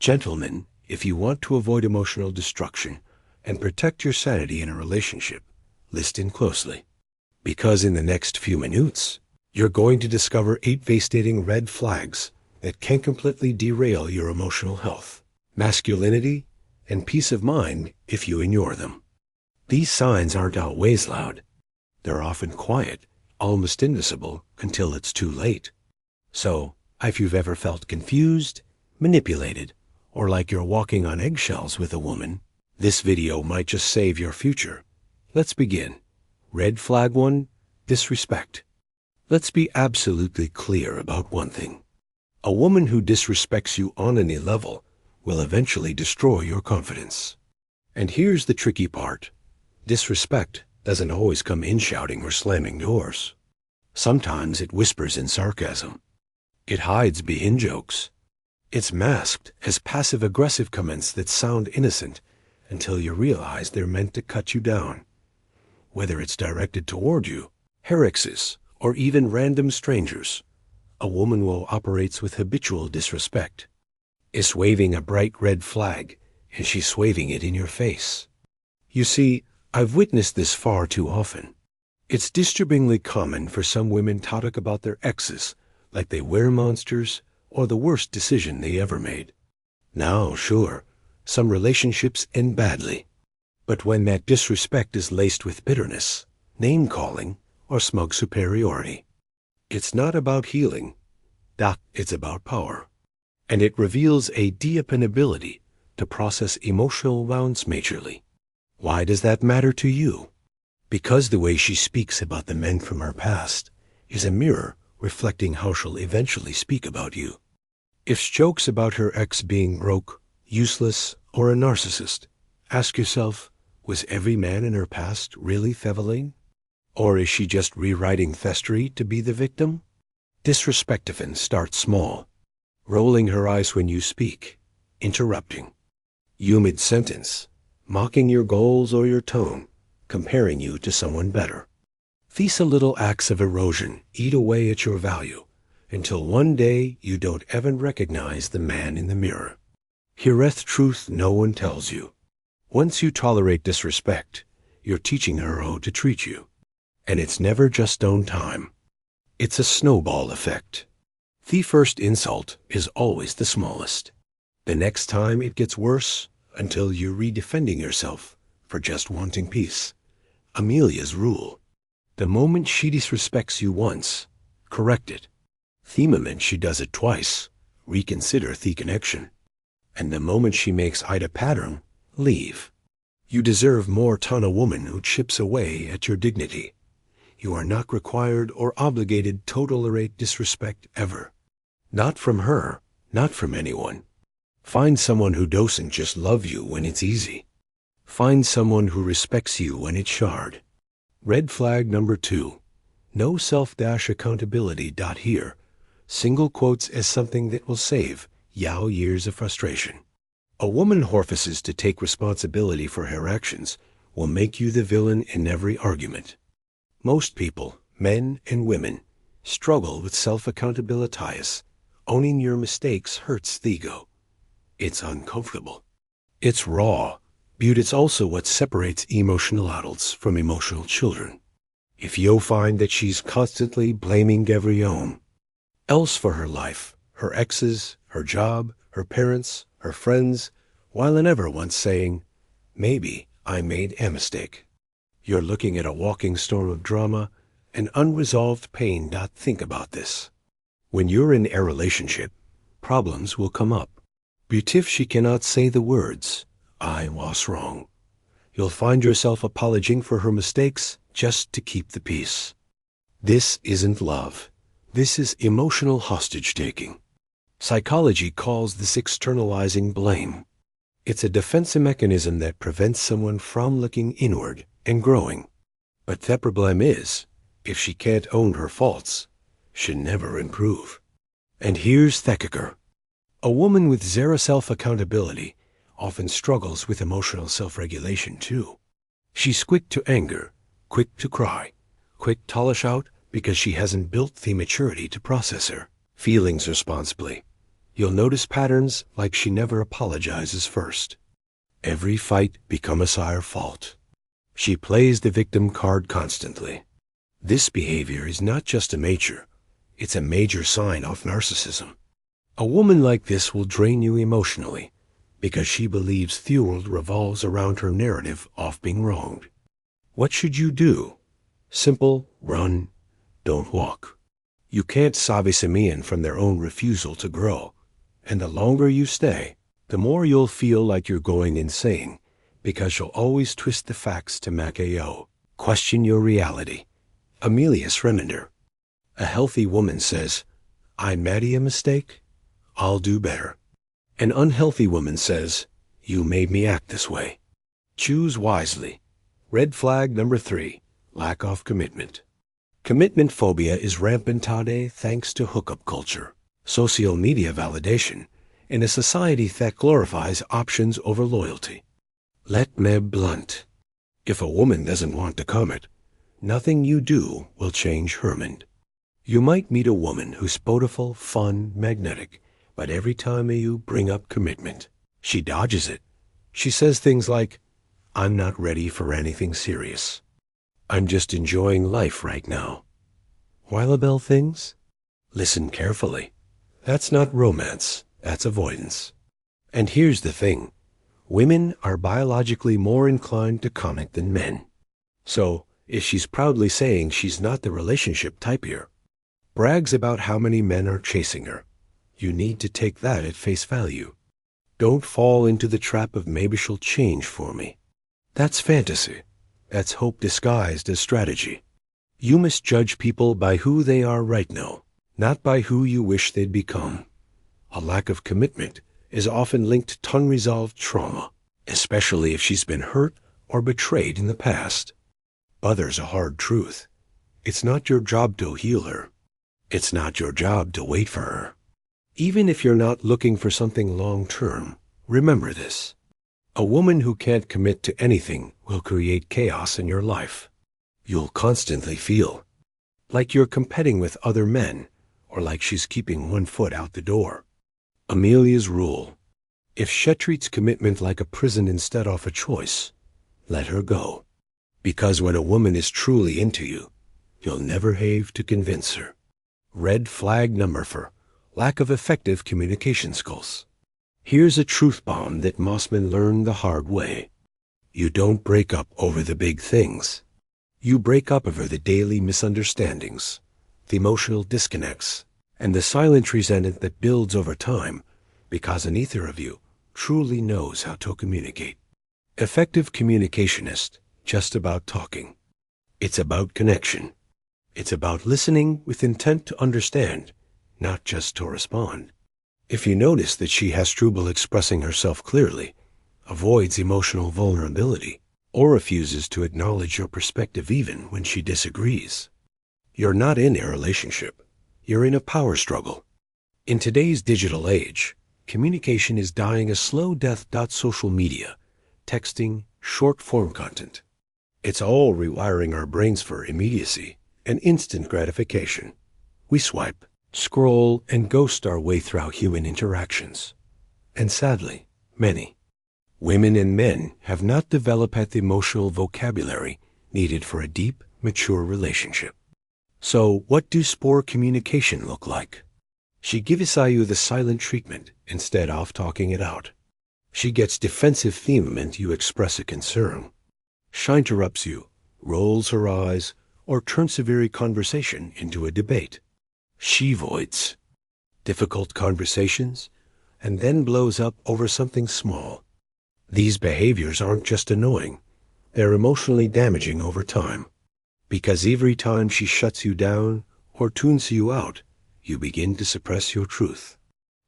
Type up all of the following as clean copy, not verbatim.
Gentlemen, if you want to avoid emotional destruction and protect your sanity in a relationship, listen closely. Because in the next few minutes, you're going to discover 8 devastating red flags that can completely derail your emotional health, masculinity, and peace of mind if you ignore them. These signs aren't always loud. They're often quiet, almost invisible until it's too late. So, if you've ever felt confused, manipulated, or like you're walking on eggshells with a woman, this video might just save your future. Let's begin. Red flag 1, disrespect. Let's be absolutely clear about one thing. A woman who disrespects you on any level will eventually destroy your confidence. And here's the tricky part. Disrespect doesn't always come in shouting or slamming doors. Sometimes it whispers in sarcasm. It hides behind jokes. It's masked as passive-aggressive comments that sound innocent until you realize they're meant to cut you down. Whether it's directed toward you, her exes, or even random strangers, a woman who operates with habitual disrespect is waving a bright red flag, and she's waving it in your face. You see, I've witnessed this far too often. It's disturbingly common for some women to talk about their exes like they were monsters or the worst decision they ever made. Now, sure, some relationships end badly. But when that disrespect is laced with bitterness, name-calling, or smug superiority, it's not about healing. It's about power. And it reveals a deep inability to process emotional wounds majorly. Why does that matter to you? Because the way she speaks about the men from her past is a mirror reflecting how she'll eventually speak about you. If she jokes about her ex being broke, useless, or a narcissist, ask yourself, was every man in her past really Theveline? Or is she just rewriting history to be the victim? Disrespect often starts small, rolling her eyes when you speak, interrupting you mid-sentence, mocking your goals or your tone, comparing you to someone better. These little acts of erosion eat away at your value until one day you don't even recognize the man in the mirror. Heareth truth no one tells you. Once you tolerate disrespect, you're teaching her how to treat you. And it's never just own time. It's a snowball effect. The first insult is always the smallest. The next time it gets worse until you're redefending yourself for just wanting peace. Amelia's rule. The moment she disrespects you once, correct it. The moment she does it twice, reconsider the connection. And the moment she makes it a pattern, leave. You deserve more than a woman who chips away at your dignity. You are not required or obligated to tolerate disrespect ever. Not from her, not from anyone. Find someone who doesn't just love you when it's easy. Find someone who respects you when it's hard. Red flag number 2. No self-accountability. Here, single quotes as something that will save years of frustration. A woman who refuses to take responsibility for her actions will make you the villain in every argument. Most people, men and women, struggle with self-accountability. Owning your mistakes hurts the ego. It's uncomfortable. It's raw, but it's also what separates emotional adults from emotional children. If you find that she's constantly blaming everyone else for her life, her exes, her job, her parents, her friends, while never once saying, maybe I made a mistake, you're looking at a walking storm of drama and unresolved pain. Think about this. When you're in a relationship, problems will come up. But if she cannot say the words, I was wrong, you'll find yourself apologizing for her mistakes just to keep the peace. This isn't love. This is emotional hostage-taking. Psychology calls this externalizing blame. It's a defense mechanism that prevents someone from looking inward and growing. But the problem is, if she can't own her faults, she'll never improve. And here's the kicker. A woman with zero self-accountability often struggles with emotional self-regulation too. She's quick to anger, quick to cry, quick to lash out because she hasn't built the maturity to process her feelings responsibly. You'll notice patterns like she never apologizes first. Every fight becomes our fault. She plays the victim card constantly. This behavior is not just a major, it's a major sign of narcissism. A woman like this will drain you emotionally because she believes the world revolves around her narrative of being wronged. What should you do? Simple: run, don't walk. You can't save someone from their own refusal to grow, and the longer you stay, the more you'll feel like you're going insane because you'll always twist the facts to make you question your reality. Amelia's reminder. A healthy woman says, I made a mistake, I'll do better. An unhealthy woman says, you made me act this way. Choose wisely. Red flag number 3, lack of commitment. Commitment phobia is rampant today thanks to hookup culture, social media validation, and a society that glorifies options over loyalty. Let me blunt. If a woman doesn't want to commit, nothing you do will change her mind. You might meet a woman who's beautiful, fun, magnetic, but every time you bring up commitment, she dodges it. She says things like, I'm not ready for anything serious. I'm just enjoying life right now. While things? Listen carefully. That's not romance, that's avoidance. And here's the thing. Women are biologically more inclined to commit than men. So, if she's proudly saying she's not the relationship type here, brags about how many men are chasing her, you need to take that at face value. Don't fall into the trap of maybe she'll change for me. That's fantasy. That's hope disguised as strategy. You must judge people by who they are right now, not by who you wish they'd become. A lack of commitment is often linked to unresolved trauma, especially if she's been hurt or betrayed in the past. But there's a hard truth. It's not your job to heal her. It's not your job to wait for her. Even if you're not looking for something long-term, remember this. A woman who can't commit to anything will create chaos in your life. You'll constantly feel like you're competing with other men or like she's keeping one foot out the door. Amelia's rule. If she treats commitment like a prison instead of a choice, let her go. Because when a woman is truly into you, you'll never have to convince her. Red flag number 4, lack of effective communication skills. Here's a truth bomb that Mossman learned the hard way. You don't break up over the big things. You break up over the daily misunderstandings, the emotional disconnects, and the silent resentment that builds over time because neither of you truly knows how to communicate. Effective communication isn't just about talking. It's about connection. It's about listening with intent to understand, not just to respond. If you notice that she has trouble expressing herself clearly, avoids emotional vulnerability, or refuses to acknowledge your perspective even when she disagrees, you're not in a relationship. You're in a power struggle. In today's digital age, communication is dying a slow death. Social media, texting, short-form content. It's all rewiring our brains for immediacy and instant gratification. We swipe, scroll, and ghost our way through human interactions. And sadly, many women and men have not developed the emotional vocabulary needed for a deep, mature relationship. So what do poor communication look like? She gives you the silent treatment instead of talking it out. She gets defensive the moment you express a concern. She interrupts you, rolls her eyes, or turns a very conversation into a debate. She avoids difficult conversations and then blows up over something small. These behaviors aren't just annoying, they're emotionally damaging over time. Because every time she shuts you down or tunes you out, you begin to suppress your truth.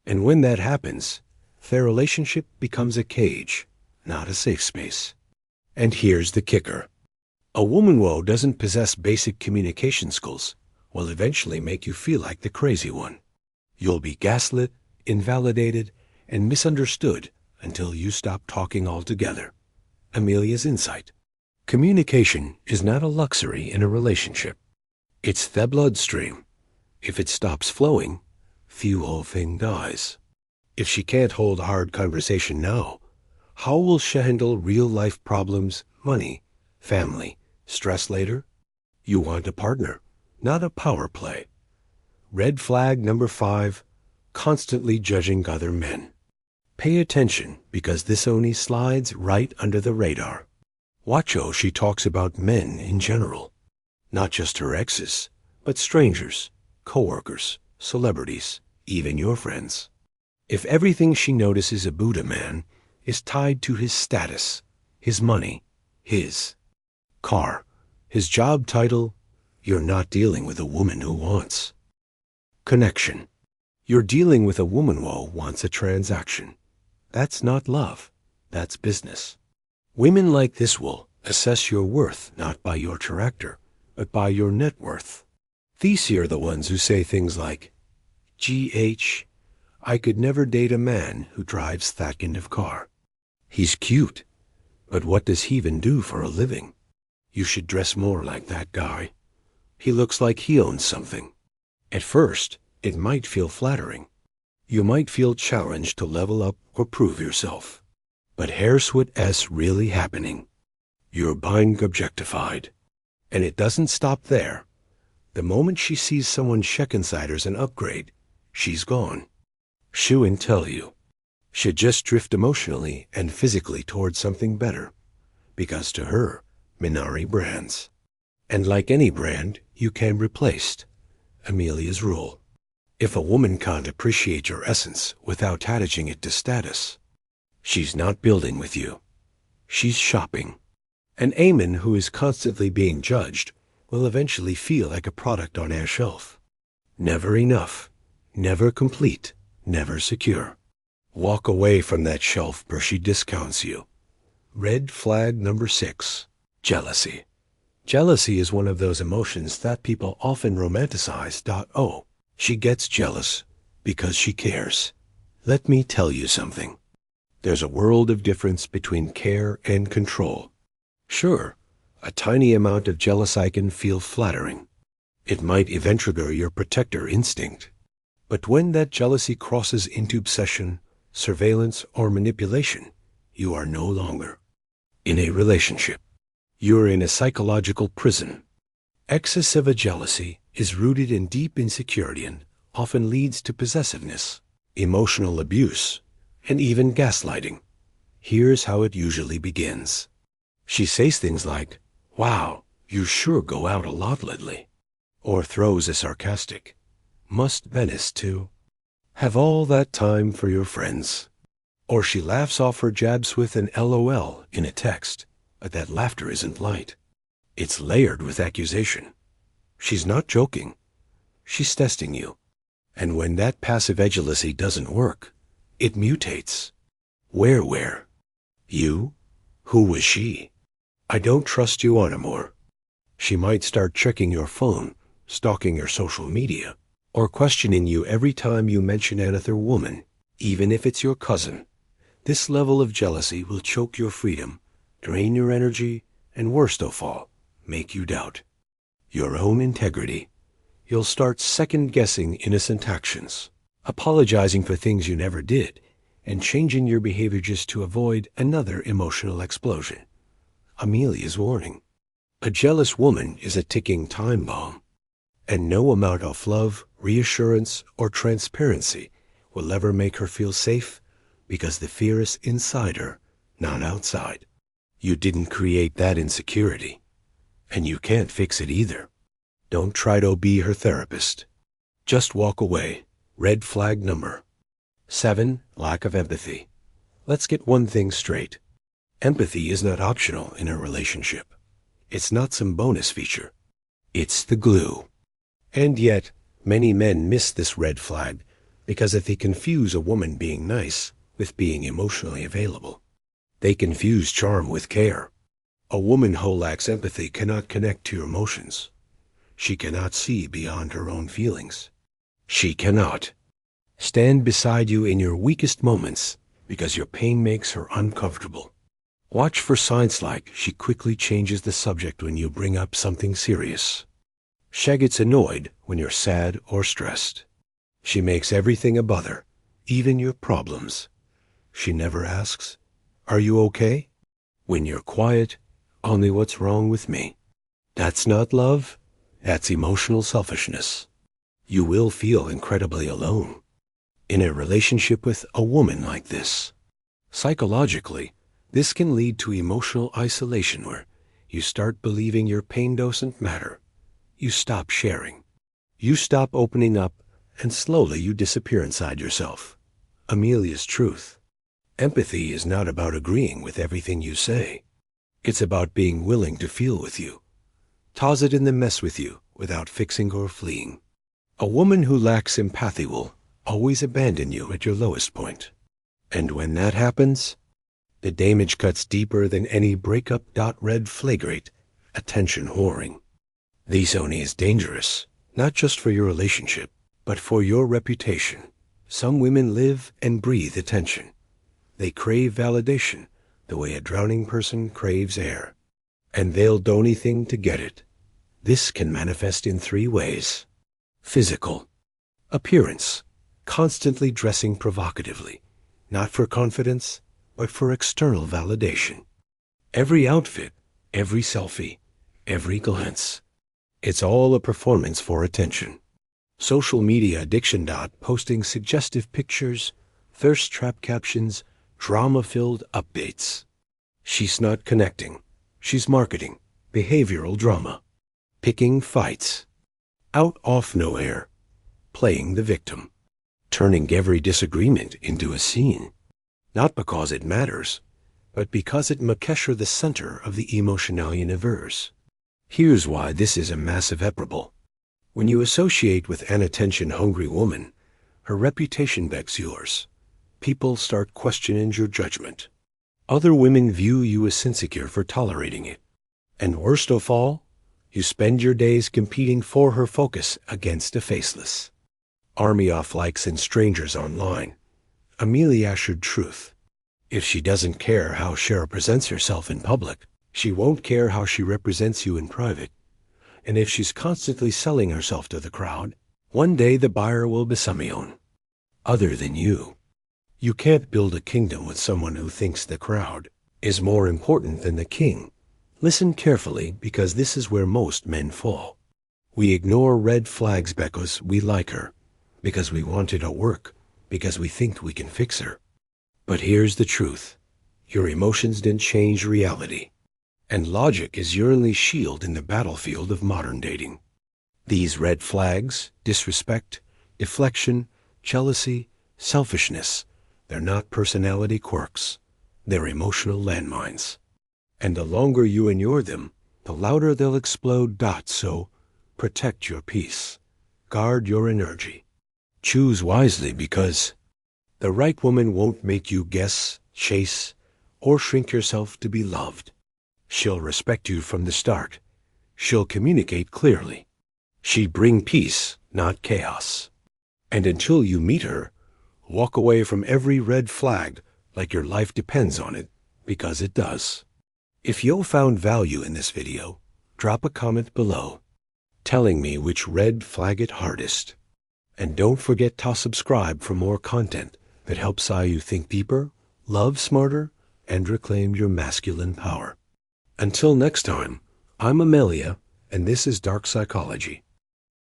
And when that happens, their relationship becomes a cage, not a safe space. And here's the kicker. A woman who doesn't possess basic communication skills will eventually make you feel like the crazy one. You'll be gaslit, invalidated, and misunderstood until you stop talking altogether. Amelia's insight. Communication is not a luxury in a relationship. It's the bloodstream. If it stops flowing, the whole thing dies. If she can't hold a hard conversation now, how will she handle real-life problems, money, family, stress later? You want a partner, not a power play. Red flag number 5, constantly judging other men. Pay attention, because this only slides right under the radar. Watch how she talks about men in general. Not just her exes, but strangers, coworkers, celebrities, even your friends. If everything she notices about a man is tied to his status, his money, his car, his job title, you're not dealing with a woman who wants connection. You're dealing with a woman who wants a transaction. That's not love. That's business. Women like this will assess your worth not by your character, but by your net worth. These are the ones who say things like, "GH, I could never date a man who drives that kind of car. He's cute, but what does he even do for a living? You should dress more like that guy. He looks like he owns something." At first, it might feel flattering. You might feel challenged to level up or prove yourself. But here's what's really happening. You're being objectified. And it doesn't stop there. The moment she sees someone check inside her's an upgrade, she's gone. She won't tell you. She'd just drift emotionally and physically towards something better. Because to her, Minari brands. And like any brand, you can be replaced. Amelia's rule. If a woman can't appreciate your essence without attaching it to status, she's not building with you. She's shopping. An Amen who is constantly being judged will eventually feel like a product on a shelf. Never enough, never complete, never secure. Walk away from that shelf where she discounts you. Red flag number 6, jealousy. Jealousy is one of those emotions that people often romanticize. Oh, she gets jealous because she cares. Let me tell you something. There's a world of difference between care and control. Sure, a tiny amount of jealousy can feel flattering. It might even trigger your protector instinct. But when that jealousy crosses into obsession, surveillance, or manipulation, you are no longer in a relationship. You're in a psychological prison. Excessive jealousy is rooted in deep insecurity and often leads to possessiveness, emotional abuse, and even gaslighting. Here's how it usually begins. She says things like, "Wow, you sure go out a lot lately," or throws a sarcastic, "Must Venice too? Have all that time for your friends." Or she laughs off her jabs with an LOL in a text, but that laughter isn't light. It's layered with accusation. She's not joking. She's testing you. And when that passive jealousy doesn't work, it mutates. Where? You? Who was she? I don't trust you anymore. She might start checking your phone, stalking your social media, or questioning you every time you mention another woman, even if it's your cousin. This level of jealousy will choke your freedom, drain your energy, and worst of all, make you doubt your own integrity. You'll start second-guessing innocent actions, apologizing for things you never did, and changing your behavior just to avoid another emotional explosion. Amelia's warning. A jealous woman is a ticking time bomb, and no amount of love, reassurance, or transparency will ever make her feel safe, because the fear is inside her, not outside. You didn't create that insecurity, and you can't fix it either. Don't try to be her therapist. Just walk away. Red flag number 7, lack of empathy. Let's get one thing straight. Empathy is not optional in a relationship. It's not some bonus feature. It's the glue. And yet, many men miss this red flag because if they confuse a woman being nice with being emotionally available, they confuse charm with care. A woman who lacks empathy cannot connect to your emotions. She cannot see beyond her own feelings. She cannot stand beside you in your weakest moments because your pain makes her uncomfortable. Watch for signs like she quickly changes the subject when you bring up something serious. She gets annoyed when you're sad or stressed. She makes everything a bother, even your problems. She never asks, "Are you okay?" When you're quiet, only what's wrong with me. That's not love, that's emotional selfishness. You will feel incredibly alone in a relationship with a woman like this. Psychologically, this can lead to emotional isolation where you start believing your pain doesn't matter. You stop sharing. You stop opening up, and slowly you disappear inside yourself. Amelia's truth. Empathy is not about agreeing with everything you say. It's about being willing to feel with you. Toss it in the mess with you without fixing or fleeing. A woman who lacks empathy will always abandon you at your lowest point. And when that happens, the damage cuts deeper than any breakup. Red flagrate, attention whoring. This only is dangerous, not just for your relationship, but for your reputation. Some women live and breathe attention. They crave validation the way a drowning person craves air. And they'll do anything to get it. This can manifest in 3 ways. Physical. Appearance. Constantly dressing provocatively, not for confidence, but for external validation. Every outfit, every selfie, every glance. It's all a performance for attention. Social media addiction. Posting suggestive pictures, thirst trap captions, drama-filled updates. She's not connecting. She's marketing. Behavioral drama. Picking fights. Out of nowhere. Playing the victim. Turning every disagreement into a scene. Not because it matters, but because it makes her the center of the emotional universe. Here's why this is a massive eparable. When you associate with an attention-hungry woman, her reputation begs yours. People start questioning your judgment. Other women view you as insecure for tolerating it. And worst of all, you spend your days competing for her focus against a faceless army of likes and strangers online. Amelia assured truth. If she doesn't care how she represents herself in public, she won't care how she represents you in private. And if she's constantly selling herself to the crowd, one day the buyer will be someone other than you. You can't build a kingdom with someone who thinks the crowd is more important than the king. Listen carefully, because this is where most men fall. We ignore red flags because we like her, because we want it to work, because we think we can fix her. But here's the truth. Your emotions didn't change reality. And logic is your only shield in the battlefield of modern dating. These red flags, disrespect, deflection, jealousy, selfishness, they're not personality quirks. They're emotional landmines. And the longer you endure them, the louder they'll explode. So, protect your peace. Guard your energy. Choose wisely, because the right woman won't make you guess, chase, or shrink yourself to be loved. She'll respect you from the start. She'll communicate clearly. She'll bring peace, not chaos. And until you meet her, walk away from every red flag like your life depends on it, because it does. If you found value in this video, drop a comment below, telling me which red flag it hardest. And don't forget to subscribe for more content that helps you think deeper, love smarter, and reclaim your masculine power. Until next time, I'm Amelia, and this is Dark Psychology.